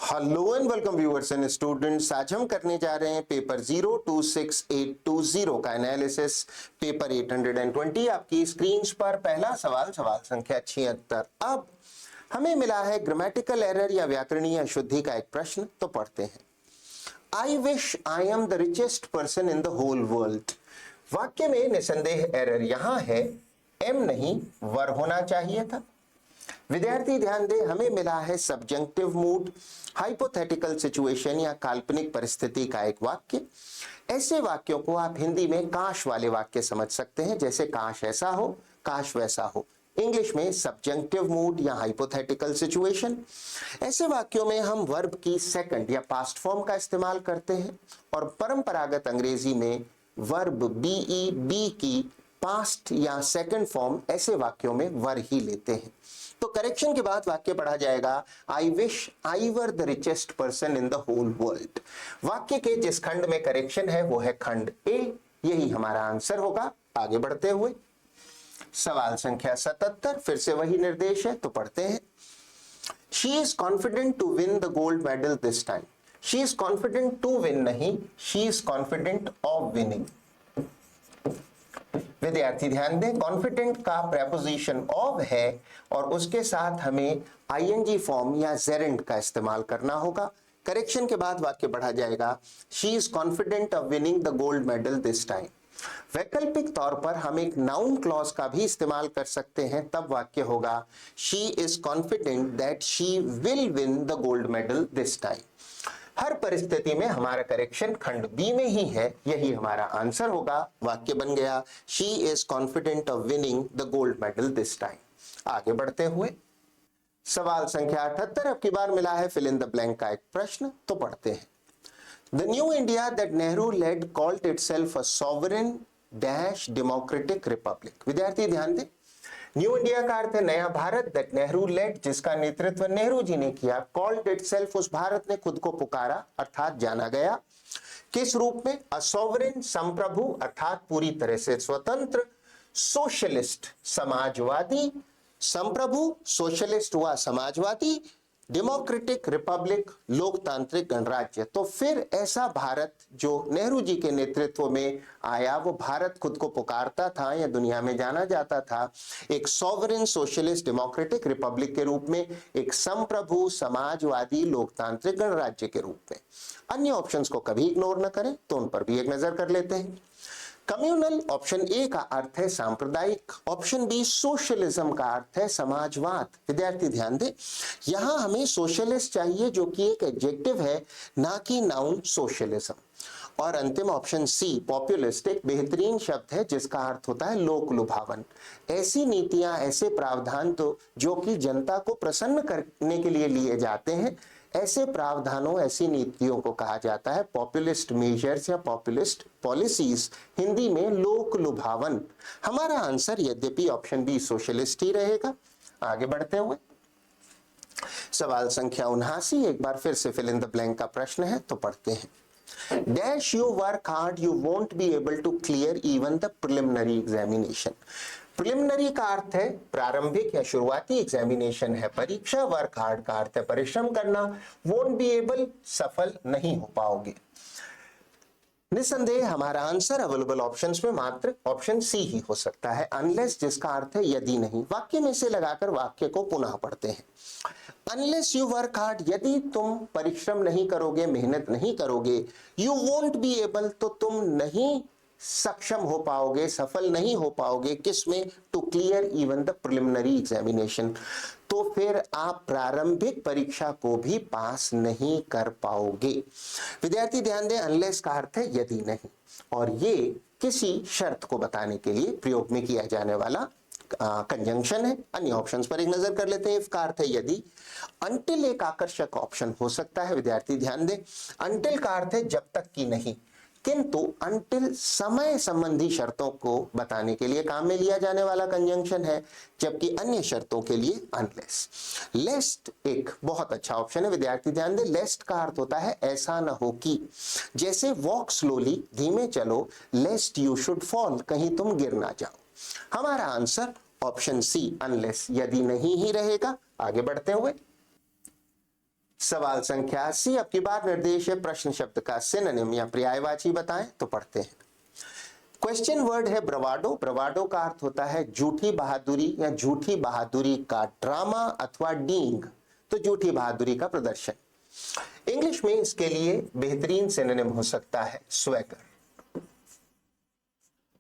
Hello and welcome viewers and students. आज हम करने जा रहे हैं पेपर 026820 का एनालिसिस, पेपर 820। आपकी स्क्रीन पर पहला सवाल, सवाल संख्या 76। अब हमें मिला है ग्रामेटिकल एरर या व्याकरणीय अशुद्धि का एक प्रश्न, तो पढ़ते हैं। I wish I am the richest person in the whole world. वाक्य में निसंदेह एरर यहां है, एम नहीं वर होना चाहिए था। विद्यार्थी ध्यान दें, हमें मिला है सब्जेक्टिव मूड, हाइपोथेटिकल सिचुएशन या काल्पनिक परिस्थिति का एक वाक्य। ऐसे वाक्यों को आप हिंदी में काश वाले वाक्य समझ सकते हैं, जैसे काश ऐसा हो, काश वैसा हो। इंग्लिश में सब्जेक्टिव मूड या हाइपोथेटिकल सिचुएशन। ऐसे वाक्यों में हम वर्ब की सेकंड या पास्ट फॉर्म का इस्तेमाल करते हैं और परंपरागत अंग्रेजी में वर्ब बीई बी की पास्ट या सेकंड फॉर्म ऐसे वाक्यों में वर ही लेते हैं। तो करेक्शन के बाद वाक्य पढ़ा जाएगा, I wish I were the richest person in the whole world. वाक्य के जिस खंड में करेक्शन है वो है खंड ए, यही हमारा आंसर होगा। आगे बढ़ते हुए सवाल संख्या 77, फिर से वही निर्देश है, तो पढ़ते हैं। She is confident to win the gold medal this time. She is confident to win नहीं, she is confident of winning. विद्यार्थी ध्यान दें, कॉन्फिडेंट का प्रेपोजिशन ऑफ है और उसके साथ हमें आईएनजी फॉर्म या जेरेंट का इस्तेमाल करना होगा। करेक्शन के बाद वाक्य पढ़ा जाएगा, she is confident of winning the gold medal this time. वैकल्पिक तौर पर हम एक नाउन क्लॉज का भी इस्तेमाल कर सकते हैं, तब वाक्य होगा, she is confident that she will win the gold medal this time. हर परिस्थिति में हमारा करेक्शन खंड बी में ही है, यही हमारा आंसर होगा। वाक्य बन गया, she is confident of winning the gold medal this time. आगे बढ़ते हुए सवाल संख्या 78, अब की बार मिला है फिल इन द ब्लैंक का एक प्रश्न, तो पढ़ते हैं। The new India that Nehru led called itself a sovereign dash democratic republic. विद्यार्थी ध्यान दें, न्यू इंडिया का अर्थ है नया भारत, दैट नेहरू लेड जिसका नेतृत्व नेहरू जी ने किया, कॉल्ड इटसेल्फ उस भारत ने खुद को पुकारा अर्थात जाना गया। किस रूप में? अ सॉवरेन संप्रभु अर्थात पूरी तरह से स्वतंत्र, सोशलिस्ट समाजवादी, संप्रभु सोशलिस्ट हुआ समाजवादी, डेमोक्रेटिक रिपब्लिक लोकतांत्रिक गणराज्य। तो फिर ऐसा भारत जो नेहरू जी के नेतृत्व में आया, वो भारत खुद को पुकारता था या दुनिया में जाना जाता था एक सॉवरेन सोशलिस्ट डेमोक्रेटिक रिपब्लिक के रूप में, एक संप्रभु समाजवादी लोकतांत्रिक गणराज्य के रूप में। अन्य ऑप्शंस को कभी इग्नोर न करें, तो उन पर भी एक नजर कर लेते हैं। कम्युनल ऑप्शन ए का अर्थ है सांप्रदायिक, ऑप्शन बी सोशलिज्म का अर्थ है समाजवाद। विद्यार्थी ध्यान दें, यहां हमें सोशलिस्ट चाहिए जो कि एक एडजेक्टिव है, ना कि नाउन सोशलिज्म। और अंतिम ऑप्शन सी पॉपुलिस्ट एक बेहतरीन शब्द है जिसका अर्थ होता है लोक लुभावन। ऐसी नीतियां, ऐसे प्रावधान तो जो कि जनता को प्रसन्न करने के लिए लिए जाते हैं, ऐसे प्रावधानों, ऐसी नीतियों को कहा जाता है पॉपुलिस्ट मेजर्स या पॉपुलिस्ट पॉलिसीज, हिंदी में लोक लुभावन। हमारा आंसर यद्यपि ऑप्शन बी सोशलिस्ट ही रहेगा। आगे बढ़ते हुए सवाल संख्या 79, एक बार फिर से फिल इन द ब्लैंक का प्रश्न है, तो पढ़ते हैं। Dash you work hard you won't be able to clear even the preliminary examination. Preliminary का अर्थ है प्रारंभिक या शुरुआती, एग्जामिनेशन है परीक्षा, वर्क हार्ड का अर्थ है परिश्रम करना, वोंट बी एबल सफल नहीं हो पाओगे। निसंदेह हमारा आंसर अवेलेबल ऑप्शंस में मात्र ऑप्शन सी ही हो सकता है, अनलेस जिसका अर्थ है यदि नहीं। वाक्य में से लगाकर वाक्य को पुनः पढ़ते हैं। अनलेस यू वर्क हार्ड, यदि तुम परिश्रम नहीं करोगे, मेहनत नहीं करोगे, यू वोंट बी एबल तो तुम नहीं सक्षम हो पाओगे, सफल नहीं हो पाओगे, किसमें? To clear even the preliminary examination. तो फिर आप प्रारंभिक परीक्षा को भी पास नहीं कर पाओगे। विद्यार्थी ध्यान दें, अनलेस का अर्थ है यदि नहीं, और ये किसी शर्त को बताने के लिए प्रयोग में किया जाने वाला कंजंक्शन है। अन्य ऑप्शंस पर एक नजर कर लेते हैं। इफ का अर्थ है यदि, अंटिल एक आकर्षक ऑप्शन हो सकता है। विद्यार्थी ध्यान दें, अंटिल का अर्थ है जब तक कि नहीं, किंतु अंटिल समय संबंधी शर्तों को बताने के लिए काम में लिया जाने वाला कंजंक्शन है, जबकि अन्य शर्तों के लिए अनलेस। लेस्ट एक बहुत अच्छा ऑप्शन है। विद्यार्थी ध्यान दें, लेस्ट का अर्थ होता है ऐसा न हो कि, जैसे वॉक स्लोली धीमे चलो, लेस्ट यू शुड फॉल कहीं तुम गिर ना जाओ। हमारा आंसर ऑप्शन सी अनलेस यदि नहीं ही रहेगा। आगे बढ़ते हुए सवाल संख्या 80, अब की बार निर्देश है प्रश्न शब्द का सिनोनिम या पर्यायवाची बताएं, तो पढ़ते हैं। क्वेश्चन वर्ड है ब्रवाडो। ब्रवाडो का अर्थ होता है झूठी बहादुरी या झूठी बहादुरी का ड्रामा अथवा डींग, तो झूठी बहादुरी का प्रदर्शन। इंग्लिश में इसके लिए बेहतरीन सिनोनिम हो सकता है स्वैगर।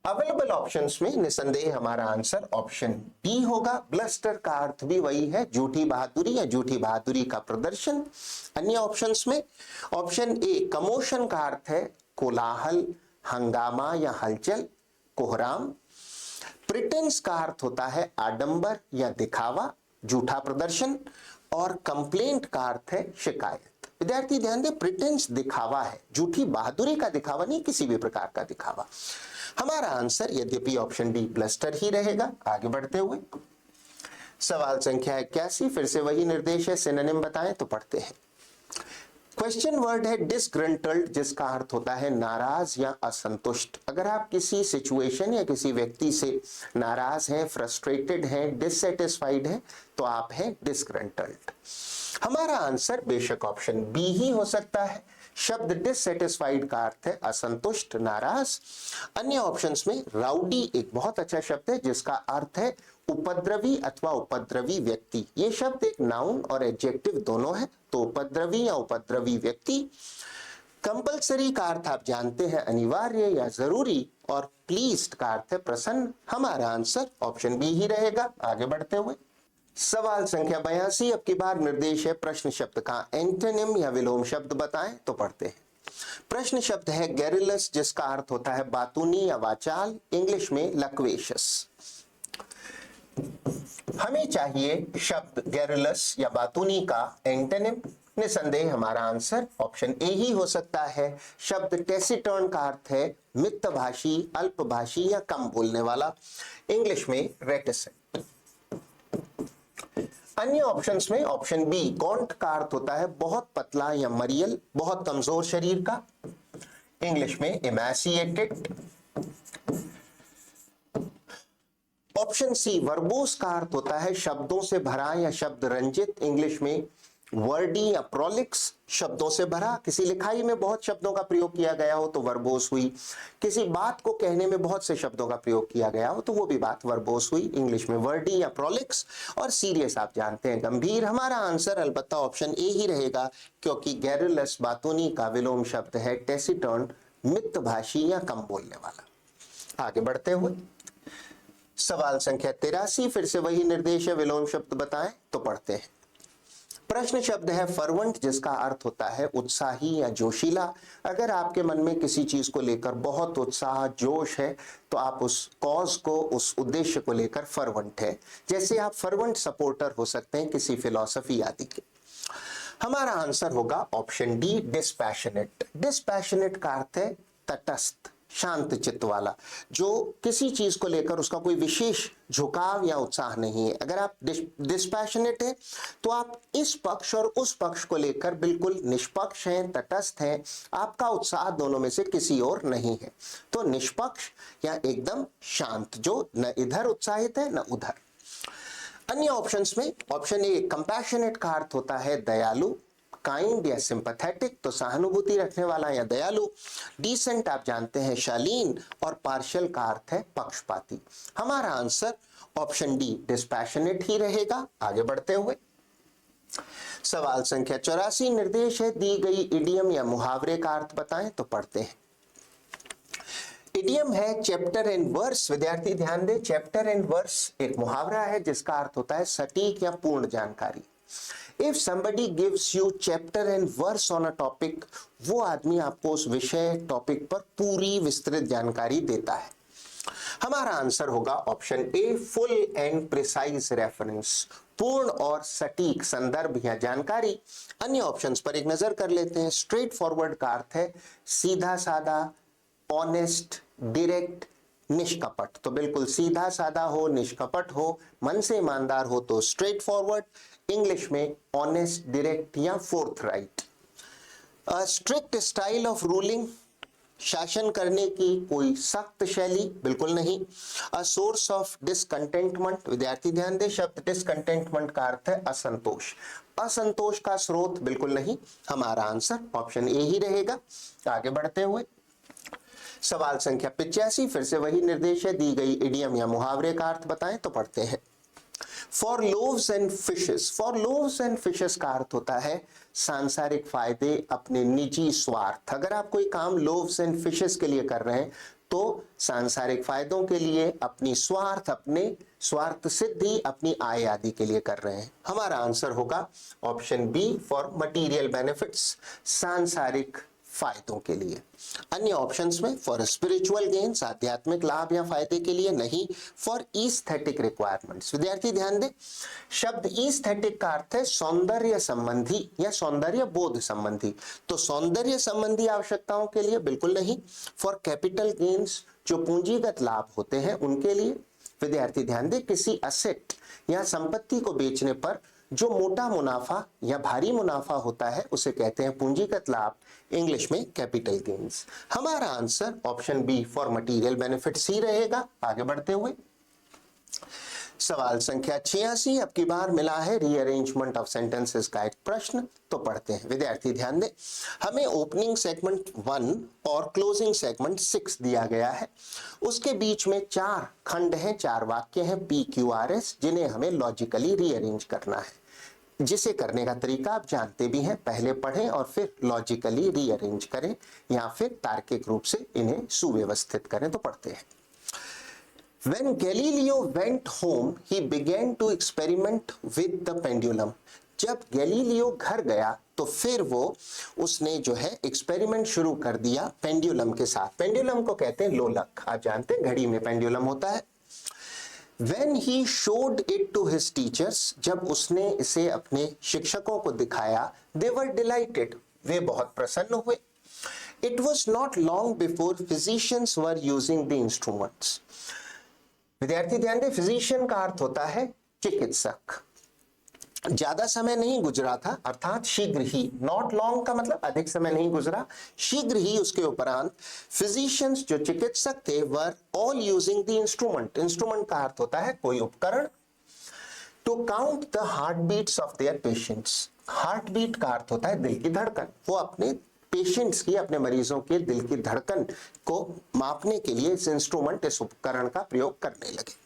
अवेलेबल ऑप्शंस में निसंदेह हमारा आंसर ऑप्शन बी होगा। ब्लस्टर का अर्थ भी वही है, झूठी बहादुरी या झूठी बहादुरी का प्रदर्शन। अन्य ऑप्शंस में ऑप्शन ए कमोशन का अर्थ है कोलाहल, हंगामा या हलचल, कोहराम। प्रिटेंस का अर्थ होता है आडंबर या दिखावा, झूठा प्रदर्शन। और कंप्लेंट का अर्थ है शिकायत। विद्यार्थी ध्यान दें, प्रिटेंस दिखावा है, झूठी बहादुरी का दिखावा नहीं, किसी भी प्रकार का दिखावा। हमारा आंसर यद्यपि ऑप्शन डी ब्लस्टर ही रहेगा। आगे बढ़ते हुए सवाल संख्या 81, फिर से वही निर्देश है, सिनोनिम बताएं, तो पढ़ते हैं। क्वेश्चन वर्ड है डिसग्रंटल्ड, जिसका अर्थ होता है नाराज या असंतुष्ट। अगर आप किसी सिचुएशन या किसी व्यक्ति से नाराज हैं, फ्रस्ट्रेटेड हैं, डिससेटिस्फाइड हैं, तो आप हैं डिसग्रंटल्ड। हमारा आंसर बेशक ऑप्शन बी ही हो सकता है। शब्द डिससेटिस्फाइड का अर्थ है असंतुष्ट, नाराज। अन्य ऑप्शंस में राउडी एक बहुत अच्छा शब्द है जिसका अर्थ है उपद्रवी अथवा उपद्रवी व्यक्ति। ये शब्द एक नाउन और एडजेक्टिव दोनों है, तो उपद्रवी या उपद्रवी व्यक्ति। कंपल्सरी का अर्थ आप जानते हैं अनिवार्य या जरूरी, और प्लीज्ड का अर्थ है प्रसन्न। हमारा आंसर ऑप्शन बी ही रहेगा। आगे बढ़ते हुए सवाल संख्या 82, अब की बार निर्देश है प्रश्न शब्द का एंटोनिम या विलोम शब्द बताएं, तो पढ़ते हैं। प्रश्न शब्द है गैरिलस, जिसका अर्थ होता है बातूनी या वाचाल, इंग्लिश में लक्वेशियस। हमें चाहिए शब्द गैरिलस या बातूनी का एंटोनिम। निसंदेह हमारा आंसर ऑप्शन ए ही हो सकता है। शब्द टेसिटर्न का अर्थ है मितभाषी, अल्पभाषी या कम बोलने वाला, इंग्लिश में रेटिसेंट। अन्य ऑप्शंस में ऑप्शन बी गॉन्ट का अर्थ होता है बहुत पतला या मरियल, बहुत कमजोर शरीर का, इंग्लिश में इमैसिएटेड। ऑप्शन सी वर्बोस का अर्थ होता है शब्दों से भरा या शब्द रंजित, इंग्लिश में वर्डी या प्रोलिक्स, शब्दों से भरा। किसी लिखाई में बहुत शब्दों का प्रयोग किया गया हो तो वर्बोस हुई। किसी बात को कहने में बहुत से शब्दों का प्रयोग किया गया हो तो वो भी बात वर्बोस हुई, इंग्लिश में वर्डी या प्रोलिक्स। और सीरियस आप जानते हैं गंभीर। हमारा आंसर अलबत्ता ऑप्शन ए ही रहेगा, क्योंकि गैरिलस बातूनी का विलोम शब्द है टेसिटर्न, मितभाषी या कम बोलने वाला। आगे बढ़ते हुए सवाल संख्या 83, फिर से वही निर्देश है विलोम शब्द बताएं, तो पढ़ते हैं। प्रश्न शब्द है फर्वेंट, जिसका अर्थ होता है उत्साही या जोशीला। अगर आपके मन में किसी चीज को लेकर बहुत उत्साह, जोश है, तो आप उस कॉज को, उस उद्देश्य को लेकर फर्वेंट है। जैसे आप फर्वेंट सपोर्टर हो सकते हैं किसी फिलॉसफी आदि के। हमारा आंसर होगा ऑप्शन डी डिस्पैशनेट। डिस्पैशनेट का अर्थ है तटस्थ, शांत चित्त वाला, जो किसी चीज को लेकर उसका कोई विशेष झुकाव या उत्साह नहीं है। अगर आप डिस्पैशनेट है तो आप इस पक्ष और उस पक्ष को लेकर बिल्कुल निष्पक्ष हैं, तटस्थ हैं। आपका उत्साह दोनों में से किसी और नहीं है, तो निष्पक्ष या एकदम शांत, जो न इधर उत्साहित है न उधर। अन्य ऑप्शंस में ऑप्शन ए कंपैशनेट का अर्थ होता है दयालु, काइंड या सिंपैथेटिक, तो सहानुभूति रखने वाला या दयालु। डिसेंट आप जानते हैं शालीन, और पार्शियल का अर्थ है पक्षपाती। हमारा आंसर ऑप्शन डी डिस्पैशनेट ही रहेगा। आगे बढ़ते हुए सवाल संख्या 84, निर्देश है दी गई इडियम या मुहावरे का अर्थ बताएं, तो पढ़ते हैं। इडियम है चैप्टर एंड वर्स। विद्यार्थी ध्यान दें, चैप्टर एंड वर्स एक मुहावरा है जिसका अर्थ होता है सटीक या पूर्ण जानकारी। If somebody gives you chapter and verse on a topic, वो आदमी आपको उस विषय टॉपिक पर पूरी विस्तृत जानकारी देता है। हमारा आंसर होगा option a full and precise reference, पूर्ण और सटीक संदर्भ या जानकारी। अन्य ऑप्शंस पर एक नजर कर लेते हैं। स्ट्रेट फॉरवर्ड का अर्थ है सीधा साधा, ऑनेस्ट, डायरेक्ट, निष्कपट, तो बिल्कुल सीधा साधा हो, निष्कपट हो, मन से ईमानदार हो तो स्ट्रेट फॉरवर्ड, इंग्लिश में ऑनेस्ट, डायरेक्ट या फोर्थराइट। स्ट्रिक्ट स्टाइल ऑफ रूलिंग, शासन करने की कोई सख्त शैली, बिल्कुल नहीं। अ सोर्स ऑफ डिसकंटेंटमेंट, विद्यार्थी ध्यान दें, शब्द डिसकंटेंटमेंट का अर्थ है असंतोष, असंतोष का स्रोत, बिल्कुल नहीं। हमारा आंसर ऑप्शन ए ही रहेगा। आगे बढ़ते हुए सवाल संख्या 85, फिर से वही निर्देश है, दी गई इडियम या मुहावरे का अर्थ बताएं, तो पढ़ते हैं। For loaves and fishes, for loaves and fishes का अर्थ होता है सांसारिक फायदे, अपने निजी स्वार्थ। अगर आप कोई काम लोव्स एंड फिशेस के लिए कर रहे हैं तो सांसारिक फायदों के लिए, अपनी स्वार्थ, अपने स्वार्थ सिद्धि, अपनी आय आदि के लिए कर रहे हैं। हमारा आंसर होगा option B, for material benefits, सांसारिक फायदों के लिए। अन्य ऑप्शंस में फॉर स्पिरिचुअल गेन्स, आध्यात्मिक लाभ या फायदे के लिए, नहीं। फॉर ईस्थेटिक रिक्वायरमेंट्स, विद्यार्थी ध्यान दें, शब्द ईस्थेटिक का अर्थ है सौंदर्य संबंधी या सौंदर्य बोध संबंधी, तो सौंदर्य संबंधी आवश्यकताओं के लिए बिल्कुल नहीं। फॉर कैपिटल गेन्स, जो पूंजीगत लाभ होते हैं उनके लिए, विद्यार्थी ध्यान दें, किसी असेट या संपत्ति को बेचने पर जो मोटा मुनाफा या भारी मुनाफा होता है उसे कहते हैं पूंजीगत लाभ, इंग्लिश में कैपिटल गेन्स। हमारा answer option B, for material benefits ही रहेगा। आगे बढ़ते हुए सवाल संख्या 86, अब की बार मिला है रीअरेंजमेंट ऑफ सेंटेंसेस का एक प्रश्न, तो पढ़ते हैं। विद्यार्थी ध्यान दें, हमें ओपनिंग सेगमेंट 1 और क्लोजिंग सेगमेंट 6 दिया गया है। उसके बीच में 4 खंड हैं, 4 वाक्य हैं PQRS, जिन्हें हमें लॉजिकली रीअरेंज करना है। जिसे करने का तरीका आप जानते भी हैं, पहले पढ़ें और फिर लॉजिकली रीअरेंज करें या फिर तार्किक रूप से इन्हें सुव्यवस्थित करें, तो पढ़ते हैं। When Galileo went home, he began to experiment with the pendulum. जब गैलीलियो घर गया तो फिर उसने जो है एक्सपेरिमेंट शुरू कर दिया पेंडुलम के साथ। पेंडुलम को कहते हैं लोलक, आप जानते हैं घड़ी में पेंडुलम होता है। When he showed it to his teachers, जब उसने इसे अपने शिक्षकों को दिखाया, they were delighted, वे बहुत प्रसन्न हुए। It was not long before physicians were using the instruments. विद्यार्थी ध्यान दें, फिजिशियन का अर्थ होता है चिकित्सक। ज्यादा समय नहीं गुजरा था, अर्थात शीघ्र ही, नॉट लॉन्ग का मतलब अधिक समय नहीं गुजरा, शीघ्र ही उसके उपरांत फिजिशियंस जो चिकित्सक थे were all using the instrument. Instrument का अर्थ होता है कोई उपकरण, to count the heart beats of their patients. Heart beat का अर्थ होता है दिल की धड़कन। वो अपने पेशेंट्स की, अपने मरीजों के दिल की धड़कन को मापने के लिए इस इंस्ट्रूमेंट, इस उपकरण का प्रयोग करने लगे।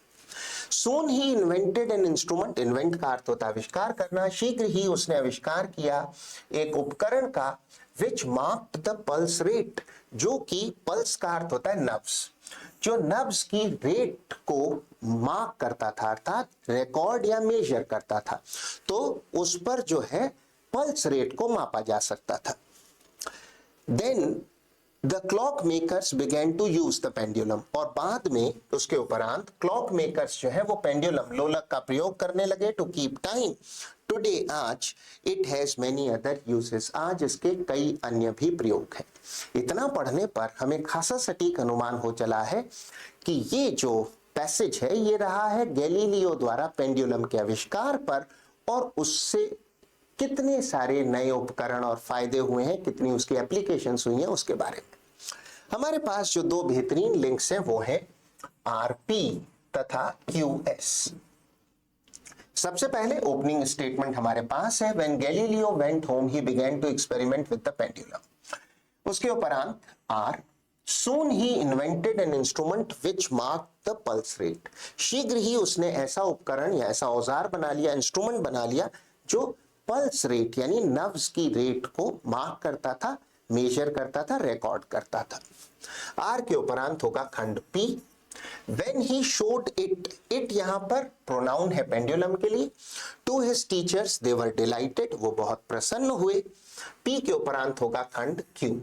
Soon he invented an instrument, invent का अर्थ होता है आविष्कार करना। शीघ्र ही उसने आविष्कार किया एक उपकरण का, which marked the pulse rate, जो कि पल्स का अर्थ होता है नब्ज, जो नब्ज की रेट को मार्क करता था, अर्थात रिकॉर्ड या मेजर करता था, तो उस पर जो है पल्स रेट को मापा जा सकता था। Then the clock makers began to use the pendulum, और बाद में उसके उपरांत क्लॉक मेकर्स जो है वो पेंडुलम, लोलक का प्रयोग करने लगे टू कीप टाइम। टुडे, आज, it has many other uses, आज इसके कई अन्य भी प्रयोग हैं। इतना पढ़ने पर हमें खासा सटीक अनुमान हो चला है कि ये जो पैसेज है ये रहा है गैलीलियो द्वारा पेंडुलम के आविष्कार पर, और उससे कितने सारे नए उपकरण और फायदे हुए हैं, कितनी उसकी एप्लीकेशंस हुई हैं, उसके बारे में। हमारे पास जो 2 बेहतरीन लिंक्स हैं वो है RP तथा QS। सबसे पहले ओपनिंग स्टेटमेंट हमारे पास है, when Galileo went home he began to experiment with the pendulum. उसके उपरांत R, Soon he invented an instrument which marked the pulse rate, शीघ्र ही उसने ऐसा उपकरण या ऐसा औजार बना लिया, इंस्ट्रूमेंट बना लिया जो पल्स रेट यानी नब्ज की रेट को मार्क करता था, मेजर करता था, रिकॉर्ड करता था। आर के उपरांत होगा खंड P, When he showed it, it यहां पर प्रोनाउन है पेंडुलम के लिए, to his teachers they were delighted, वो बहुत प्रसन्न हुए। P के उपरांत होगा खंड Q,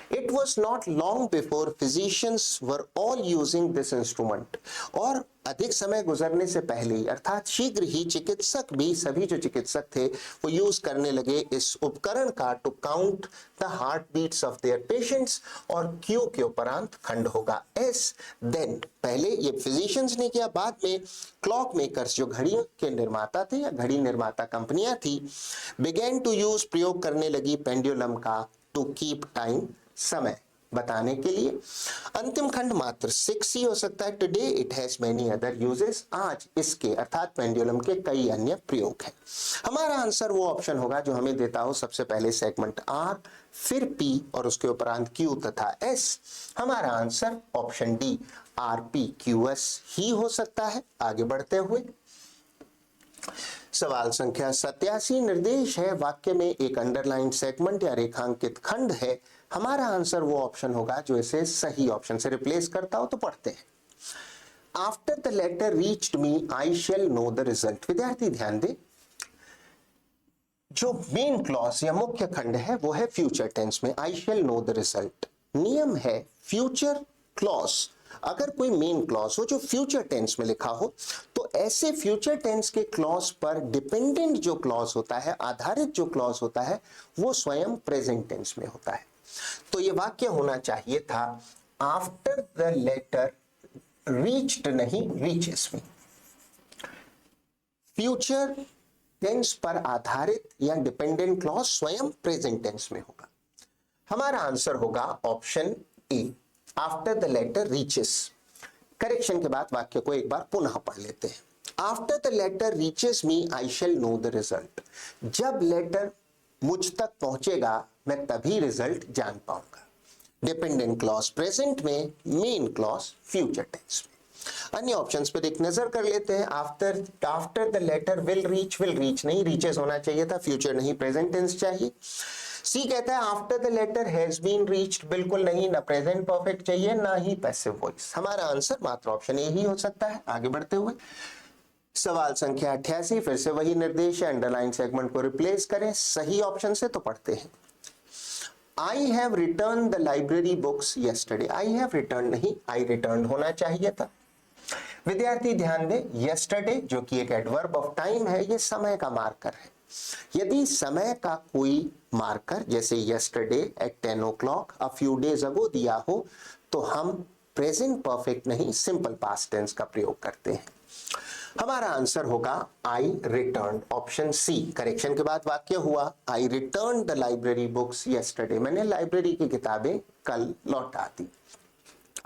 It was not long before physicians were all using this instrument, और अधिक समय गुजरने से पहले ही, अर्थात शीघ्र ही, चिकित्सक भी, सभी जो चिकित्सक थे वो यूज करने लगे इस उपकरण का to count the heart beats of their patients, और Q के उपरांत खंड होगा S। देन, पहले ये फिजिशियंस ने किया, बाद में क्लॉक मेकर्स जो घड़ी के निर्माता थे या घड़ी निर्माता कंपनियां थी, बिगेन टू यूज, प्रयोग करने लगी पेंडुलम का टू कीप टाइम, समय बताने के लिए। अंतिम खंड मात्र 6 ही हो सकता है। Today it has many other uses, आज इसके अर्थात पेंडुलम के कई अन्य प्रयोग हैं। हमारा आंसर वो ऑप्शन होगा जो हमें देता हो सबसे पहले सेगमेंट आर, फिर पी और उसके उपरांत क्यू तथा एस। हमारा answer option D R P Q S ही हो सकता है। आगे बढ़ते हुए सवाल संख्या 87, निर्देश है वाक्य में एक अंडरलाइन सेगमेंट या रेखांकित खंड है। हमारा आंसर वो ऑप्शन होगा जो इसे सही ऑप्शन से रिप्लेस करता हो। तो पढ़ते हैं, after the letter reached me I shall know the result. विद्यार्थी ध्यान दें, जो मेन क्लॉज या मुख्य खंड है वो है फ्यूचर टेंस में, आई शेल नो द रिजल्ट। नियम है फ्यूचर क्लॉज, अगर कोई मेन क्लॉज हो जो फ्यूचर टेंस में लिखा हो तो ऐसे फ्यूचर टेंस के क्लॉज पर डिपेंडेंट जो क्लॉज होता है, आधारित जो क्लॉज होता है, वो स्वयं प्रेजेंट टेंस में होता है। तो ये वाक्य होना चाहिए था आफ्टर द लेटर रीच्ड, नहीं रीचेस मी। फ्यूचर टेंस पर आधारित या डिपेंडेंट क्लॉज स्वयं प्रेजेंट टेंस में होगा। हमारा आंसर होगा option A, after the letter reaches. Correction के बाद वाक्य को एक बार पुनः पढ़ लेते हैं। After the letter reaches me I shall know the result. जब लेटर मुझ तक पहुंचेगा मैं तभी रिजल्ट जान पाऊंगा। डिपेंडेंट क्लॉज प्रेजेंट में, मेन क्लॉज फ्यूचर टेंस में। अन्य ऑप्शंस पर एक नजर कर लेते हैं। After the letter will reach नहीं, रीचेस होना चाहिए था, फ्यूचर नहीं प्रेजेंट टेंस चाहिए। सी कहता है after the letter has been reached, बिल्कुल नहीं, ना प्रेजेंट परफेक्ट चाहिए ना ही पैसिव वॉइस। हमारा आंसर मात्र ऑप्शन ए ही हो सकता है। आगे बढ़ते हुए सवाल संख्या 88, फिर से वही निर्देश है, अंडरलाइन सेगमेंट को रिप्लेस करें सही ऑप्शन से। तो पढ़ते हैं, I have return the library books yesterday. I have return नहीं, आई रिटर्न होना चाहिए था। विद्यार्थी ध्यान दें, यस्टरडे जो कि एक एडवर्ब ऑफ टाइम है, ये समय का मार्कर है। यदि समय का कोई मार्कर जैसे yesterday at 10 o'clock, a few days ago दिया हो तो हम प्रेजेंट परफेक्ट नहीं सिंपल पास्ट टेंस का प्रयोग करते हैं। हमारा आंसर होगा I return, option C. Correction के बाद वाक्य हुआ I return the library books yesterday, मैंने लाइब्रेरी की किताबें कल लौटा दी।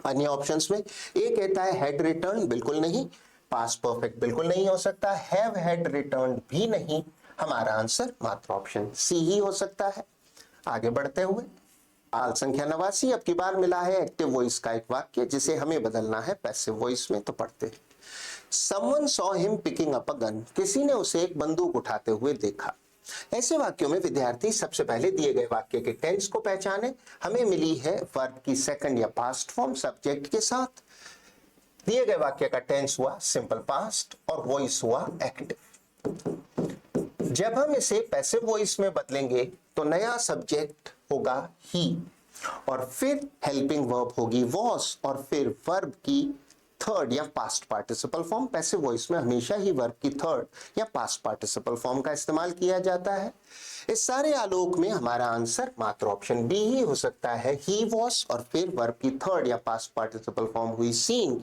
अन्य ऑप्शंस में ए कहता है हैड रिटर्न, बिल्कुल नहीं। पास्ट परफेक्ट बिल्कुल नहीं हो सकता। हैव हैड रिटर्न भी नहीं। हमारा आंसर मात्र ऑप्शन सी ही हो सकता है। आगे बढ़ते हुए सवाल संख्या 89, अब की बार मिला है एक्टिव वॉइस का एक वाक्य जिसे हमें बदलना है पैसिव वॉइस में। तो पढ़ते हैं, Someone saw him picking up a gun. किसी ने उसे एक बंदूक उठाते हुए देखा। ऐसे वाक्यों में विद्यार्थी सबसे पहले दिए गए वाक्य के टेंस को पहचाने। हमें मिली है वर्ब की सेकंड या पास्ट फॉर्म सब्जेक्ट के साथ। दिए गए वाक्य का टेंस हुआ सिंपल पास्ट और वॉइस हुआ एक्टिव। जब हम इसे पैसिव वॉइस में बदलेंगे तो नया सब्जेक्ट होगा ही और फिर हेल्पिंग वर्ब होगी वॉस और फिर वर्ब की थर्ड या past participle form. Passive voice में हमेशा ही वर्ब की थर्ड या पास्ट पार्टिसिपल फॉर्म का इस्तेमाल किया जाता है। इस सारे आलोक में हमारा आंसर मात्र ऑप्शन बी ही हो सकता है, ही वॉस और फिर वर्ब की थर्ड या पास्ट पार्टिसिपल फॉर्म हुई seen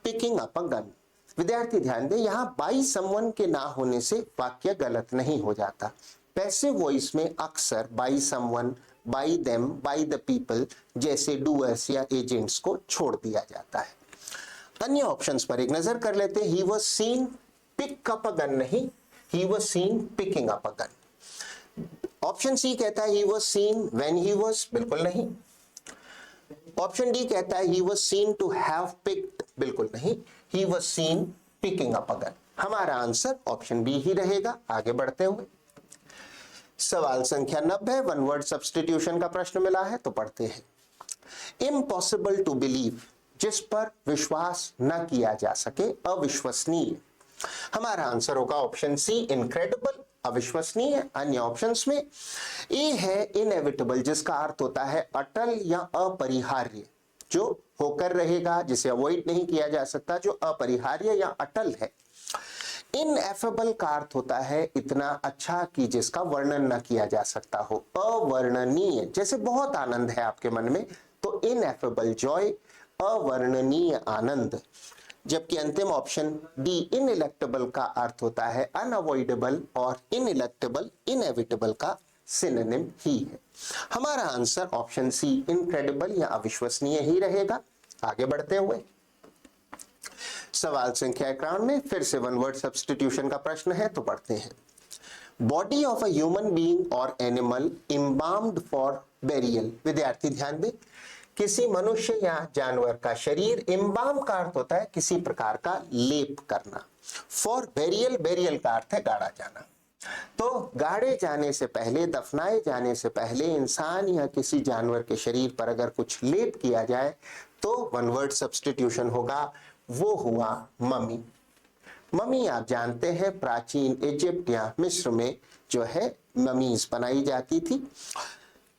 picking up a gun. विद्यार्थी ध्यान दें, यहां बाई समवन के ना होने से वाक्य गलत नहीं हो जाता। पैसिव वॉइस में अक्सर by someone, by them, by the people जैसे डूअर्स या एजेंट्स को छोड़ दिया जाता है। अन्य ऑप्शंस पर एक नजर कर लेते हैं। He was seen pick up a gun नहीं, he was seen picking up a gun. Option C कहता है he was seen when he was, बिल्कुल नहीं। ऑप्शन डी कहता है he was seen to have picked, बिल्कुल नहीं। He was seen picking up a gun. हमारा आंसर ऑप्शन बी ही रहेगा। आगे बढ़ते हुए सवाल संख्या 90, वन वर्ड सब्स्टिट्यूशन का प्रश्न मिला है। तो पढ़ते हैं, इम्पॉसिबल टू बिलीव, जिस पर विश्वास न किया जा सके, अविश्वसनीय। हमारा आंसर होगा ऑप्शन सी इनक्रेडिबल, अविश्वसनीय। अन्य ऑप्शंस में ए है इनएविटेबल, जिसका अर्थ होता है अटल या अपरिहार्य, जो होकर रहेगा, जिसे अवॉइड नहीं किया जा सकता, जो अपरिहार्य या अटल है। इनएफेबल का अर्थ होता है इतना अच्छा कि जिसका वर्णन न किया जा सकता हो। अवर्णनीय, जैसे बहुत आनंद है आपके मन में, तो इनएफेबल जॉय, अवर्णनीय आनंद। जबकि अंतिम ऑप्शन डी इनइलेक्टेबल का अर्थ होता है अनअवॉइडेबल और इनइलेक्टेबल इनएविटेबल का सिनोनिम ही है। हमारा आंसर ऑप्शन सी इनक्रेडिबल या अविश्वसनीय ही रहेगा। आगे बढ़ते हुए सवाल संख्या 51 में फिर से वन वर्ड सब्स्टिट्यूशन का प्रश्न है, तो पढ़ते हैं। Body of a human being और एनिमल इम्बाम्ड फॉर बेरियल। विद्यार्थी ध्यान दें, किसी मनुष्य या जानवर का शरीर, इम्बाम का अर्थ होता है किसी प्रकार का लेप करना, फॉर बेरियल, बेरियल का अर्थ है गाड़ा जाना। तो गाड़े जाने से पहले, दफनाए जाने से पहले इंसान या किसी जानवर के शरीर पर अगर कुछ लेप किया जाए तो वन वर्ड सब्स्टिट्यूशन होगा, वो हुआ ममी। ममी आप जानते हैं प्राचीन इजिप्ट या मिस्र में जो है ममीज बनाई जाती थी।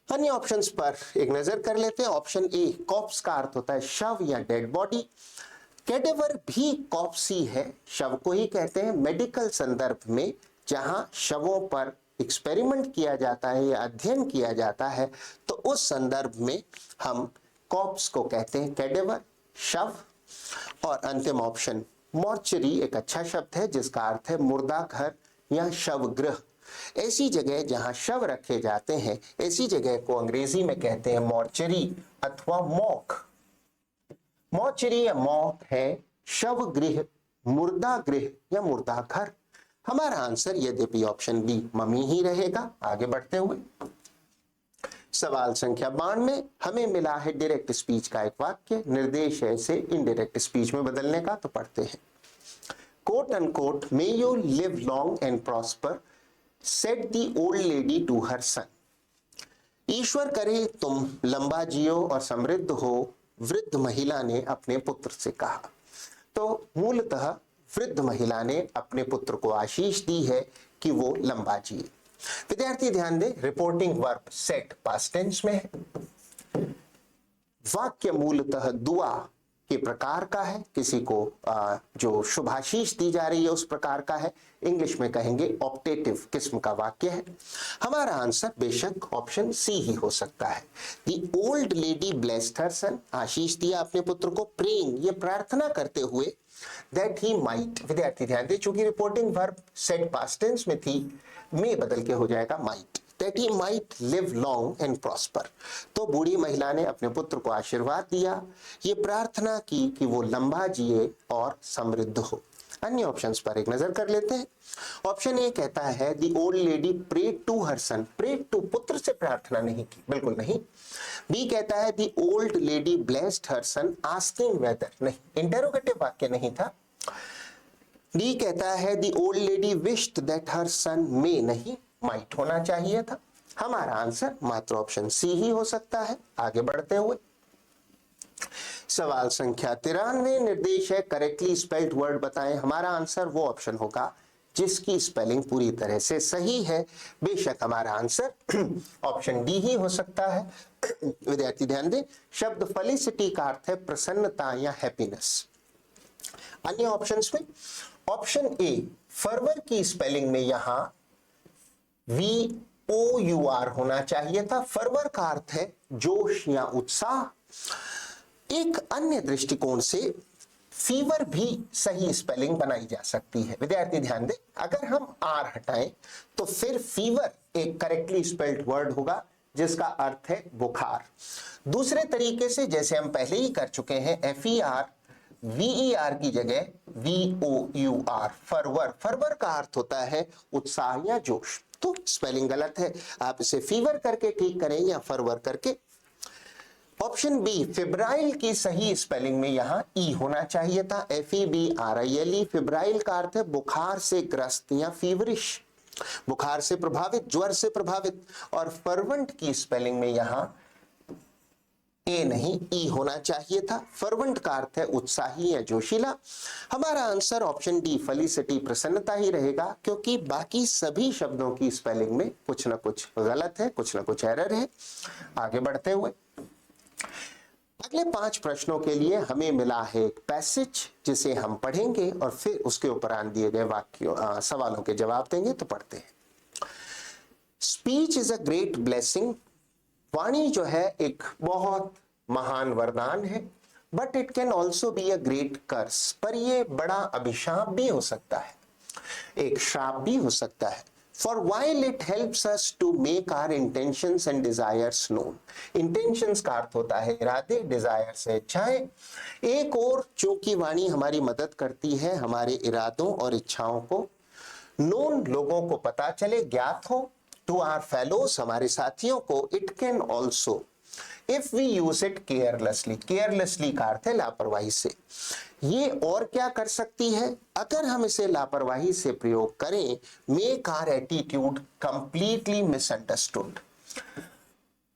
अन्य ऑप्शंस पर एक नजर कर लेते हैं। ऑप्शन ए, कॉप्स का अर्थ होता है शव या डेड बॉडी। कैडेवर भी कॉप्स ही है, शव को ही कहते हैं। मेडिकल संदर्भ में जहां शवों पर एक्सपेरिमेंट किया जाता है या अध्ययन किया जाता है, तो उस संदर्भ में हम कॉप्स को कहते हैं कैडेवर, शव। और अंतिम ऑप्शन मॉर्चरी एक अच्छा शब्द है जिसका अर्थ है मुर्दा घर या शवगृह। ऐसी जगह जहां शव रखे जाते हैं, ऐसी जगह को अंग्रेजी में कहते हैं मॉर्चरी अथवा मॉर्ग। मॉर्चरी या मॉर्ग है शव गृह, मुर्दा गृह या मुर्दा घर। हमारा आंसर यद्यपि ऑप्शन बी ममी ही रहेगा। आगे बढ़ते हुए सवाल संख्या 92 में हमें मिला है डायरेक्ट स्पीच का एक वाक्य, निर्देश है इसे इनडायरेक्ट स्पीच में बदलने का, तो पढ़ते हैं। Quote unquote, may you live long and prosper, said the old lady to her son. ईश्वर करे तुम लंबा जियो और समृद्ध हो, वृद्ध महिला ने अपने पुत्र से कहा। तो मूलतः वृद्ध महिला ने अपने पुत्र को आशीष दी है कि वो लंबा जिए। विद्यार्थी ध्यान दें, reporting verb said past tense में है। वाक्य मूलतः दुआ के प्रकार का है, किसी को जो शुभाशीष दी जा रही है उस प्रकार का है। इंग्लिश में कहेंगे ऑप्टेटिव किस्म का वाक्य है। हमारा आंसर बेशक ऑप्शन सी ही हो सकता है। The old lady blessed her son, आशीष दिया अपने पुत्र को, प्रेइंग ये प्रार्थना करते हुए, दैट ही माइट। विद्यार्थी ध्यान दें, चूंकि reporting verb said past tense में थी, में बदल के हो जाएगा might, that he might live long and prosper. तो बूढ़ी महिला ने अपने पुत्र को आशीर्वाद दिया, ये प्रार्थना की कि वो लंबा जिए और समृद्ध हो। अन्य ऑप्शंस पर एक नजर कर लेते हैं। ऑप्शन ए कहता है the old lady prayed to her son, prayed to पुत्र से प्रार्थना नहीं की, बिल्कुल नहीं। बी कहता है the old lady blessed her son asking whether, नहीं, इंटरोगेटिव वाक्य नहीं था। डी कहता है the old lady wished that her son may, नहीं, माइट होना चाहिए था। हमारा आंसर मात्र ऑप्शन सी ही हो सकता है। आगे बढ़ते हुए सवाल संख्या 93, निर्देश है करेक्टली स्पेल्ड वर्ड बताएं। हमारा आंसर वो ऑप्शन होगा जिसकी स्पेलिंग पूरी तरह से सही है। बेशक हमारा आंसर ऑप्शन डी ही हो सकता है। विद्यार्थी ध्यान दें, शब्द फेलिसिटी का अर्थ है प्रसन्नता या हैप्पीनेस। अन्य ऑप्शंस में ऑप्शन ए फर्वर की स्पेलिंग में यहां VOUR होना चाहिए था। फर्वर का अर्थ है जोश या उत्साह। एक अन्य दृष्टिकोण से फीवर भी सही स्पेलिंग बनाई जा सकती है। विद्यार्थी ध्यान दें, अगर हम आर हटाएं तो फिर फीवर एक करेक्टली स्पेल्ड वर्ड होगा जिसका अर्थ है बुखार। दूसरे तरीके से जैसे हम पहले ही कर चुके हैं, FER VER की जगह VOUR, फरवर। फरवर का अर्थ होता है उत्साह या जोश। तो स्पेलिंग गलत है, आप इसे फीवर करके ठीक करें या फरवर करके। ऑप्शन बी फेब्राइल की सही स्पेलिंग में यहां ई होना चाहिए था, FEBRILE। फेब्राइल का अर्थ है बुखार से ग्रस्त या फीवरिश, बुखार से प्रभावित, ज्वर से प्रभावित। और फर्वेंट की स्पेलिंग में यहां ए नहीं ई होना चाहिए था। फर्वेंट का अर्थ है उत्साही या जोशीला। हमारा आंसर ऑप्शन डी फेलिसिटी प्रसन्नता ही रहेगा, क्योंकि बाकी सभी शब्दों की स्पेलिंग में कुछ ना कुछ गलत है, कुछ ना कुछ एरर है। आगे बढ़ते हुए अगले 5 प्रश्नों के लिए हमें मिला है एक पैसेज जिसे हम पढ़ेंगे और फिर उसके उपरांत दिए गए वाक्यों सवालों के जवाब देंगे। तो पढ़ते हैं। Speech is a great blessing, वाणी जो है एक बहुत महान वरदान है, but it can also be a great curse, पर यह बड़ा अभिशाप भी हो सकता है, एक श्राप भी हो सकता है। For while it helps us to make our intentions and desires known. Intentions का अर्थ होता है इरादे, desires है इच्छाएं। एक और चूंकि वाणी हमारी मदद करती है हमारे इरादों और इच्छाओं को known लोगों को पता चले, ज्ञात हो, to our fellows हमारे साथियों को, it can also if we use it carelessly. carelessly का अर्थ है लापरवाही से। ये और क्या कर सकती है? अगर हम इसे लापरवाही से प्रयोग करें, make our attitude completely misunderstood.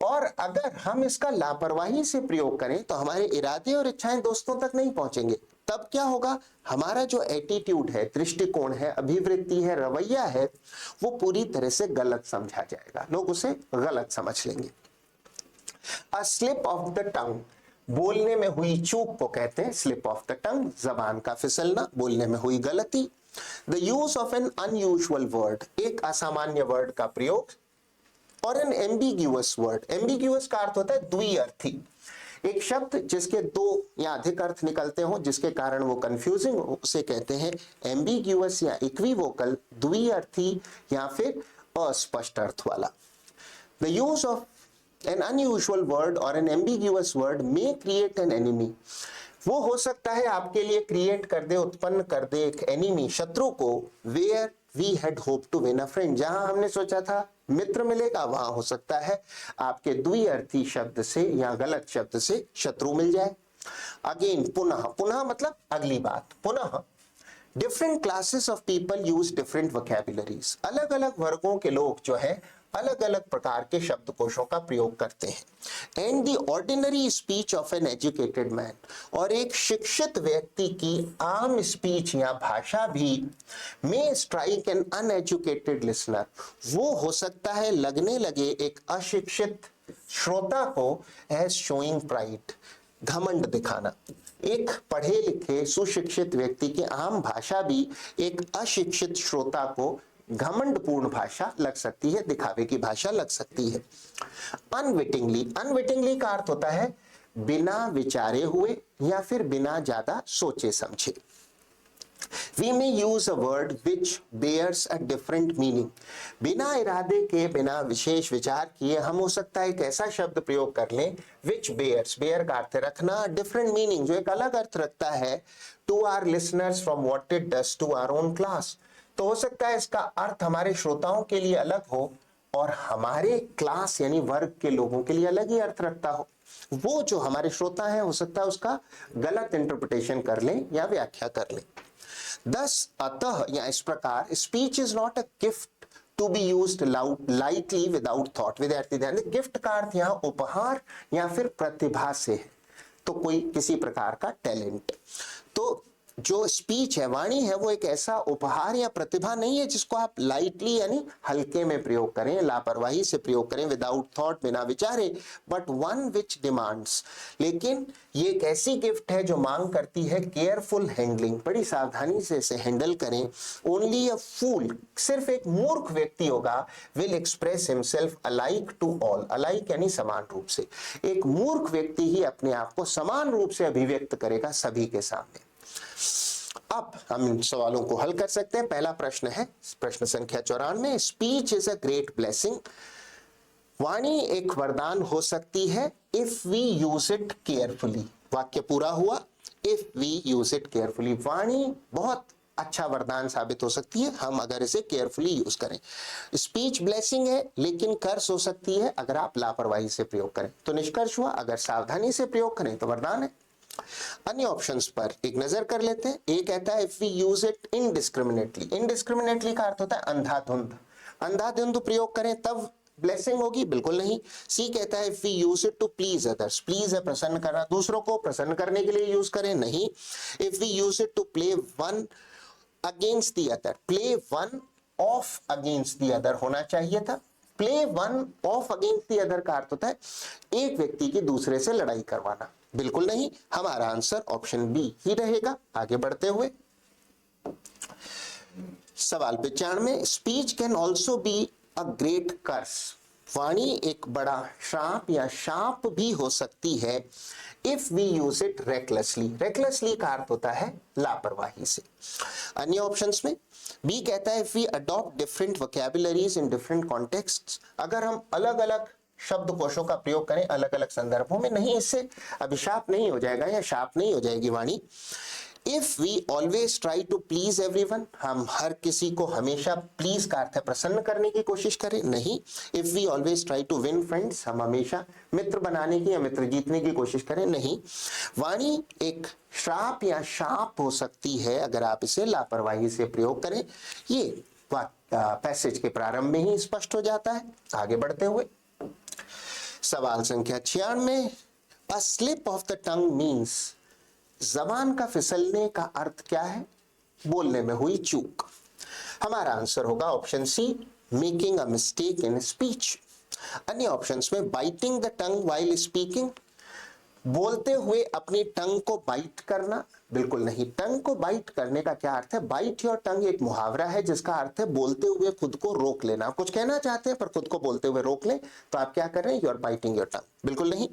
और अगर हम इसका लापरवाही से प्रयोग करें तो हमारे इरादे और इच्छाएं दोस्तों तक नहीं पहुंचेंगे। तब क्या होगा? हमारा जो एटीट्यूड है, दृष्टिकोण है, अभिवृत्ति है, रवैया है, वो पूरी तरह से गलत समझा जाएगा, लोग उसे गलत समझ लेंगे। A slip of the tongue, बोलने में हुई चूक को कहते हैं slip of the tongue, जबान का फिसलना, बोलने में हुई गलती। The use of an unusual word, एक असामान्य वर्ड का प्रयोग, और an ambiguous word, ambiguous का अर्थ होता है द्विअर्थी, एक शब्द जिसके दो या अधिक अर्थ निकलते हो, जिसके कारण वो कंफ्यूजिंग हो, उसे कहते हैं एम्बिग्यूअस या इक्विवोकल, द्विअर्थी या फिर अस्पष्ट अर्थ वाला। The use of an unusual word or an ambiguous word may create an enemy. वो हो सकता है आपके लिए क्रिएट कर दे, उत्पन्न कर दे एक एनिमी, शत्रु को, where we had hoped to win a friend, जहां हमने सोचा था मित्र मिलेगा, वहां हो सकता है आपके द्विअर्थी शब्द से या गलत शब्द से शत्रु मिल जाए। अगेन पुनः, पुनः मतलब अगली बात, पुनः different classes of people use different vocabularies, अलग अलग वर्गों के लोग जो है अलग अलग प्रकार के शब्दकोशों का प्रयोग करते हैं। And the ordinary speech of an educated man, और एक शिक्षित व्यक्ति की आम स्पीच या भाषा भी मे स्ट्राइक एन अनएजुकेटेड लिसनर, वो हो सकता है लगने लगे एक अशिक्षित श्रोता को एज शोइंग प्राइड, घमंड दिखाना। एक पढ़े लिखे सुशिक्षित व्यक्ति की आम भाषा भी एक अशिक्षित श्रोता को घमंडपूर्ण भाषा लग सकती है, दिखावे की भाषा लग सकती है। अनविटिंगली, अनविटिंगली का अर्थ होता है बिना विचारे हुए या फिर बिना ज्यादा सोचे समझे। We may use a word which bears a different meaning. बिना इरादे के, बिना विशेष विचार किए हम हो सकता है एक ऐसा शब्द प्रयोग कर लें which bears, bear का अर्थ रखना, different meaning जो एक अलग अर्थ रखता है to our listeners from what it does to our own class. तो हो सकता है इसका अर्थ हमारे श्रोताओं के लिए अलग हो और हमारे क्लास यानी वर्ग के लोगों के लिए अलग ही अर्थ रखता हो। वो जो हमारे श्रोता हैं हो सकता है उसका गलत इंटरप्रिटेशन कर लें या व्याख्या कर लें। Thus, अतः या इस प्रकार, speech is not a gift to be used lightly without thought. विद्यार्थी ध्यान दें, गिफ्ट का अर्थ यहाँ उपहार या फिर प्रतिभा से है, तो कोई किसी प्रकार का टैलेंट। तो जो स्पीच है, वाणी है, वो एक ऐसा उपहार या प्रतिभा नहीं है जिसको आप लाइटली यानी हल्के में प्रयोग करें, लापरवाही से प्रयोग करें, विदाउट थॉट, बिना विचारे, बट वन विच डिमांड्स, लेकिन ये एक ऐसी गिफ्ट है जो मांग करती है केयरफुल हैंडलिंग, बड़ी सावधानी से इसे हैंडल करें। ओनली अ फूल, सिर्फ एक मूर्ख व्यक्ति होगा, will express himself alike to all, alike यानी समान रूप से, एक मूर्ख व्यक्ति ही अपने आप को समान रूप से अभिव्यक्त करेगा सभी के सामने। अब हम इन सवालों को हल कर सकते हैं। पहला प्रश्न है प्रश्न संख्या 94, speech is a great blessing, वाणी एक वरदान हो सकती है if we use it carefully. वाक्य पूरा हुआ, if we use it carefully, वाणी बहुत अच्छा वरदान साबित हो सकती है हम अगर इसे केयरफुली यूज करें। स्पीच ब्लेसिंग है लेकिन कर्स हो सकती है अगर आप लापरवाही से प्रयोग करें। तो निष्कर्ष हुआ अगर सावधानी से प्रयोग करें तो वरदान है। अन्य ऑप्शंस पर एक नजर कर लेते हैं। ए कहता है if we use it indiscriminately, indiscriminately का अर्थ होता है अंधाधुंध, अंधाधुंध प्रयोग करें तब ब्लेसिंग होगी, बिल्कुल नहीं। सी कहता है if we use it to please others, please है प्रसन्न करना, दूसरों को प्रसन्न करने के लिए यूज करें, नहीं। If we use it to play one against the other, play one off against the other होना चाहिए था। Play one off against the other का अर्थ होता है एक व्यक्ति की दूसरे से लड़ाई करवाना, बिल्कुल नहीं। हमारा आंसर ऑप्शन बी ही रहेगा। आगे बढ़ते हुए सवाल 95, speech can also be a great curse, वाणी एक बड़ा श्राप या शाप भी हो सकती है if we use it recklessly. Recklessly का अर्थ होता है लापरवाही से। अन्य ऑप्शंस में बी कहता है if we adopt different vocabularies in different contexts, अगर हम अलग अलग शब्दकोशों का प्रयोग करें अलग अलग संदर्भों में, नहीं इससे अभिशाप नहीं हो जाएगा या शाप नहीं हो जाएगी वाणी। If we always try to please everyone, हम हर किसी को हमेशा, प्लीज का अर्थ है प्रसन्न करने की कोशिश करें, नहीं। If we always try to win friends, हम हमेशा मित्र बनाने की या मित्र जीतने की कोशिश करें, नहीं। वाणी एक श्राप या शाप हो सकती है अगर आप इसे लापरवाही से प्रयोग करें। ये पैसेज के प्रारंभ में ही स्पष्ट हो जाता है। आगे बढ़ते हुए सवाल संख्या 96, a slip of the tongue means, जबान का फिसलने का अर्थ क्या है? बोलने में हुई चूक। हमारा आंसर होगा option C, making a mistake in speech. अन्य ऑप्शंस में biting the tongue while speaking, बोलते हुए अपनी टंग को बाइट करना, बिल्कुल नहीं। टंग को बाइट करने का क्या अर्थ है? बाइट योर टंग एक मुहावरा है जिसका अर्थ है बोलते हुए खुद को रोक लेना। आप कुछ कहना चाहते हैं पर खुद को बोलते हुए रोक लें, तो आप क्या कर रहे हैं? You are biting your tongue, बिल्कुल नहीं।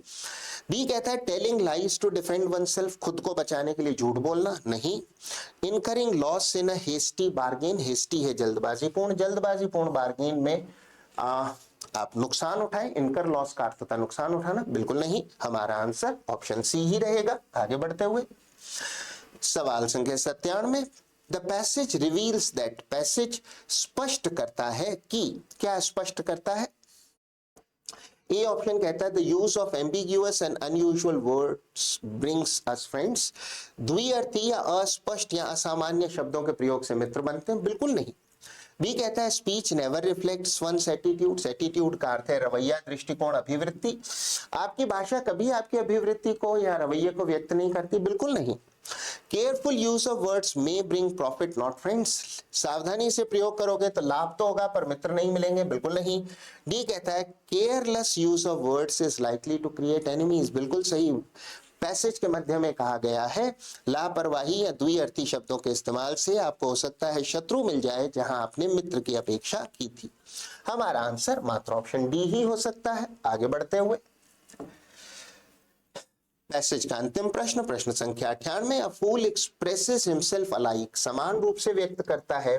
बी कहता है telling lies to defend oneself, खुद को बचाने के लिए झूठ बोलना, नहीं। Incurring loss in a hasty bargain, hasty है जल्दबाजीपूर्ण, जल्दबाजीपूर्ण बार्गेन में आप नुकसान उठाएं, इनकर लॉस का अर्थ होता है नुकसान उठाना, बिल्कुल नहीं। हमारा आंसर ऑप्शन सी ही रहेगा। आगे बढ़ते हुए सवाल संख्या 97, the passage reveals that, passage स्पष्ट करता है कि, क्या स्पष्ट करता है? ए ऑप्शन कहता है the use of ambiguous and unusual words brings us friends, द्विअर्थी या अस्पष्ट या असामान्य शब्दों के प्रयोग से मित्र बनते हैं, बिल्कुल नहीं। बी कहता है speech never reflects one's attitude, attitude का अर्थ है रवैया, दृष्टिकोण, अभिवृत्ति। आपकी भाषा कभी आपकी अभिवृत्ति को या रवैये को व्यक्त नहीं करती, बिल्कुल नहीं। Careful use of words may bring profit not friends, सावधानी से प्रयोग करोगे तो लाभ तो होगा पर मित्र नहीं मिलेंगे, बिल्कुल नहीं। डी कहता है careless use of words is likely to create enemies, बिल्कुल सही। पैसेज के मध्य में कहा गया है लापरवाही या द्विअर्थी शब्दों के इस्तेमाल से आपको हो सकता है शत्रु मिल जाए जहां आपने मित्र की अपेक्षा की थी। हमारा आंसर मात्र ऑप्शन डी ही हो सकता है। आगे बढ़ते हुए पैसेज का अंतिम प्रश्न, प्रश्न संख्या 98, a fool expresses himself alike, समान रूप से व्यक्त करता है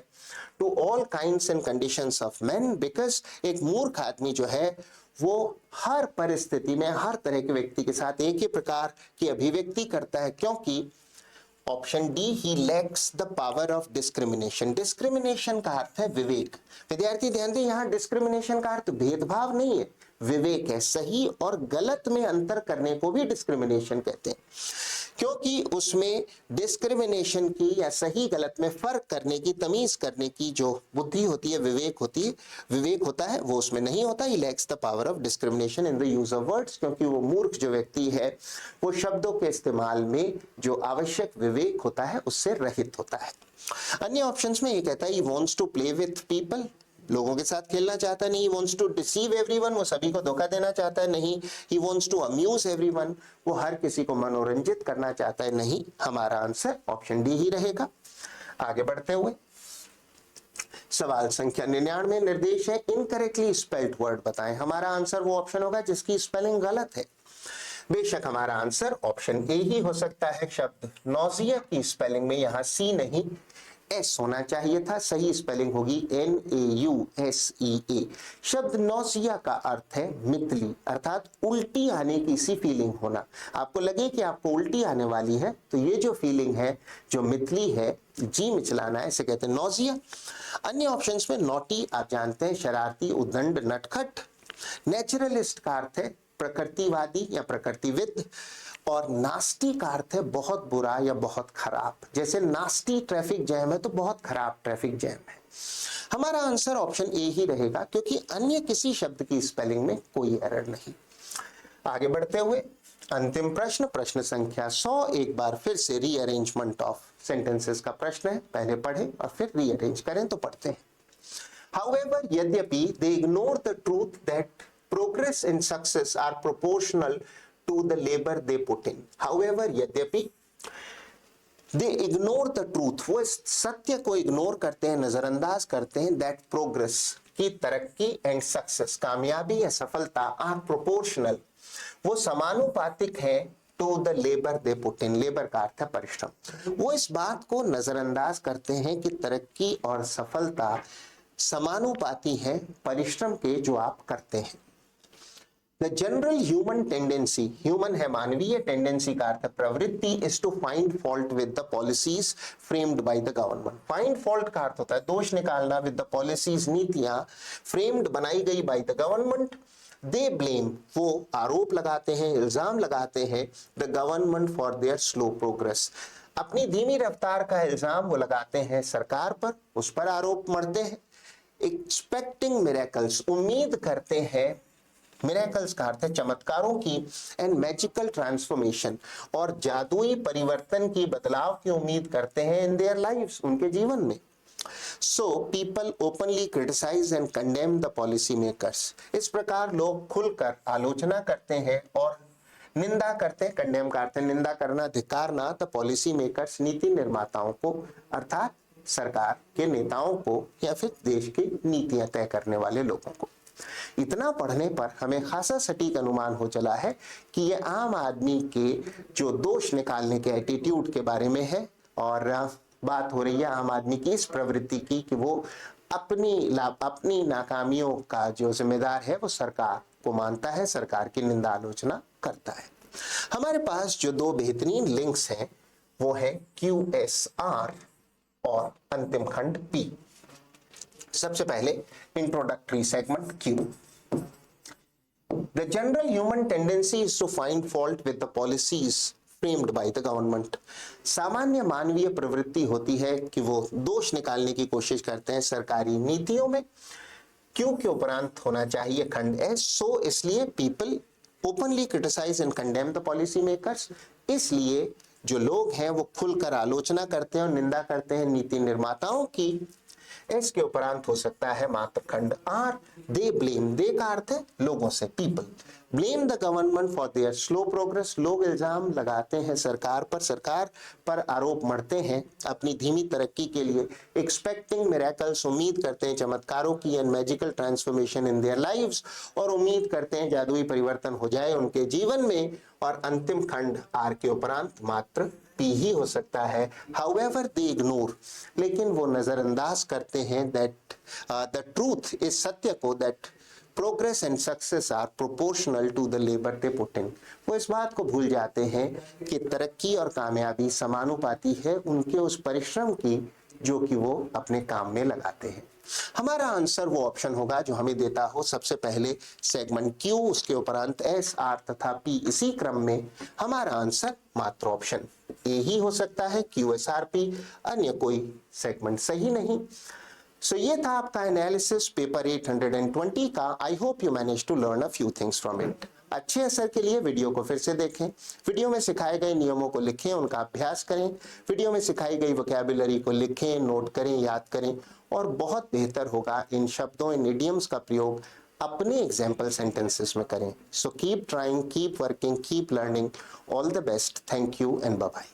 to all kinds and conditions of men, because एक मूर्ख आदमी जो है वो हर परिस्थिति में हर तरह के व्यक्ति के साथ एक ही प्रकार की अभिव्यक्ति करता है, क्योंकि option D he lacks the power of discrimination. Discrimination का अर्थ है विवेक। विद्यार्थी ध्यान दें, यहां डिस्क्रिमिनेशन का अर्थ भेदभाव नहीं है, विवेक है। सही और गलत में अंतर करने को भी डिस्क्रिमिनेशन कहते हैं, क्योंकि उसमें डिस्क्रिमिनेशन की या सही गलत में फर्क करने की, तमीज करने की जो बुद्धि होती है, विवेक होती है, विवेक होता है, वो उसमें नहीं होता। He lacks the power of discrimination in the use of words, क्योंकि वो मूर्ख जो व्यक्ति है वो शब्दों के इस्तेमाल में जो आवश्यक विवेक होता है उससे रहित होता है। अन्य ऑप्शंस में ये कहता है he wants to play with people, लोगों के साथ खेलना चाहता है, नहीं। He wants to deceive everyone, वो सभी को धोखा देना चाहता है, नहीं। He wants to amuse everyone, वो हर किसी को मनोरंजित करना चाहता है, नहीं। हमारा आंसर ऑप्शन डी ही रहेगा। आगे बढ़ते हुए सवाल संख्या 99, निर्देश है इनकरेक्टली स्पेल्ड वर्ड बताएं। हमारा आंसर वो ऑप्शन होगा जिसकी स्पेलिंग गलत है। बेशक हमारा आंसर ऑप्शन ए ही हो सकता है। शब्द नौजिया की स्पेलिंग में यहाँ सी नहीं एस होना चाहिए था, सही स्पेलिंग होगी NAUSEA। शब्द नौसिया का अर्थ है मितली, अर्थात उल्टी आने की सी फीलिंग होना। आपको लगे कि आपको उल्टी आने वाली है तो ये जो फीलिंग है, जो मितली है, जी मिचलाना है, इसे कहते हैं नौसिया। अन्य ऑप्शंस में नॉटी आप जानते हैं शरारती, उद्दंड, नटखट। नेचुरलिस्ट का अर्थ है प्रकृतिवादी या प्रकृतिविद, और नास्टी का अर्थ है बहुत बुरा या बहुत खराब। जैसे नास्टी ट्रैफिक जैम है तो बहुत खराब ट्रैफिक जैम है। हमारा आंसर ऑप्शन ए ही रहेगा, क्योंकि अन्य किसी शब्द की स्पेलिंग में कोई एरर नहीं। आगे बढ़ते हुए अंतिम प्रश्न, प्रश्न संख्या 100, एक बार फिर से रीअरेंजमेंट ऑफ सेंटेंसेस का प्रश्न है। पहले पढ़ें और फिर रीअरेंज करें तो पढ़ते हैं। However, यद्यपि they ignore the truth that progress and success are proportional to the labor they put in. However, यद्यपि they ignore the truth, वो इस सत्य को इग्नोर करते हैं, नजरअंदाज करते हैं, that progress, कि तरक्की एंड सक्सेस, कामयाबी या सफलता, आर प्रोपोर्शनल, वो समानुपातिक है to the labour they put in. Labour का अर्थ है परिश्रम। वो इस बात को नजरअंदाज करते हैं कि तरक्की और सफलता समानुपाती है परिश्रम के जो आप करते हैं। The general human tendency, human है मानवीय, टेंडेंसी का अर्थ प्रवृत्ति, is to find fault with the policies framed by the government. Find fault का अर्थ होता है दोष निकालना, विद द पॉलिसीज, नीतियां, फ्रेम्ड बनाई गई by the government. They blame, वो आरोप लगाते हैं, इल्जाम लगाते हैं, the government for their slow progress, अपनी धीमी रफ्तार का इल्जाम वो लगाते हैं सरकार पर, उस पर आरोप मढ़ते हैं। एक्सपेक्टिंग मिरेकल्स, उम्मीद करते हैं, मिरेकल्स का अर्थ है चमत्कारों की, एंड मैजिकल ट्रांसफॉर्मेशन, और जादुई परिवर्तन की, बदलाव की उम्मीद करते हैं इन देयर लाइव्स, उनके जीवन में। So people openly criticize and condemn the policy makers. इस प्रकार लोग खुलकर आलोचना करते हैं और निंदा करते हैं, कंडेम करते हैं, निंदा करना, धिक्कारना, द पॉलिसी मेकर्स, नीति निर्माताओं को, अर्थात सरकार के नेताओं को या फिर देश की नीतियां तय करने वाले लोगों को। इतना पढ़ने पर हमें खासा सटीक अनुमान हो चला है कि ये आम आदमी के जो दोष निकालने के एटीट्यूड के बारे में है, और बात हो रही है आम आदमी की इस प्रवृत्ति की कि वो अपनी नाकामियों का जो जिम्मेदार है वो सरकार को मानता है, सरकार की निंदा आलोचना करता है। हमारे पास जो दो बेहतरीन लिंक्स हैं वो है QSR और अंतिम खंड P। सबसे पहले introductory segment Q। The general human tendency is to find fault with the policies framed by the government. सामान्य मानवीय प्रवृत्ति होती है कि वो दोष निकालने की कोशिश करते हैं सरकारी नीतियों में। क्यों के उपरांत होना चाहिए खंड है, सो इसलिए people openly criticise and condemn the policy makers, इसलिए जो लोग हैं वो खुलकर आलोचना करते हैं और निंदा करते हैं नीति निर्माताओं की। इसके उपरांत हो सकता है मात्र खंड आर। दे ब्लेम, दे का अर्थ है लोगों से, people blame the government for their slow progress, लोग इल्जाम लगाते हैं सरकार पर आरोप मढ़ते हैं अपनी धीमी तरक्की के लिए। एक्सपेक्टिंग मिरेकल्स, उम्मीद करते हैं चमत्कारों की, and magical transformation in their lives, और उम्मीद करते हैं जादुई परिवर्तन हो जाए उनके जीवन में। और अंतिम खंड आर के उपरांत मात्र P ही हो सकता है। However they ignore, लेकिन वो नजरअंदाज करते हैं that the truth, इस सत्य को, that progress and success are proportional to the labor they put in. वो इस बात को भूल जाते हैं कि तरक्की और कामयाबी समानुपाती है उनके उस परिश्रम की जो कि वो अपने काम में लगाते हैं। हमारा आंसर वो ऑप्शन होगा जो हमें देता हो सबसे पहले सेगमेंट Q, उसके उपरांत S, R तथा P, इसी क्रम में। हमारा आंसर मात्र ऑप्शन A ही हो सकता है, QSRP, अन्य कोई सेगमेंट सही नहीं। सो ये था आपका एनालिसिस पेपर 820 का। I hope you manage to learn a few things from it. अच्छे असर के लिए वीडियो को फिर से देखें, वीडियो में सिखाए गए नियमों को लिखें, उनका अभ्यास करें, वीडियो में सिखाई गई वोकैबुलरी को लिखें, नोट करें, याद करें, और बहुत बेहतर होगा इन शब्दों, इन इडियम्स का प्रयोग अपने एग्जाम्पल सेंटेंसेस में करें। So keep trying, keep working, keep learning. All the best. Thank you and bye bye.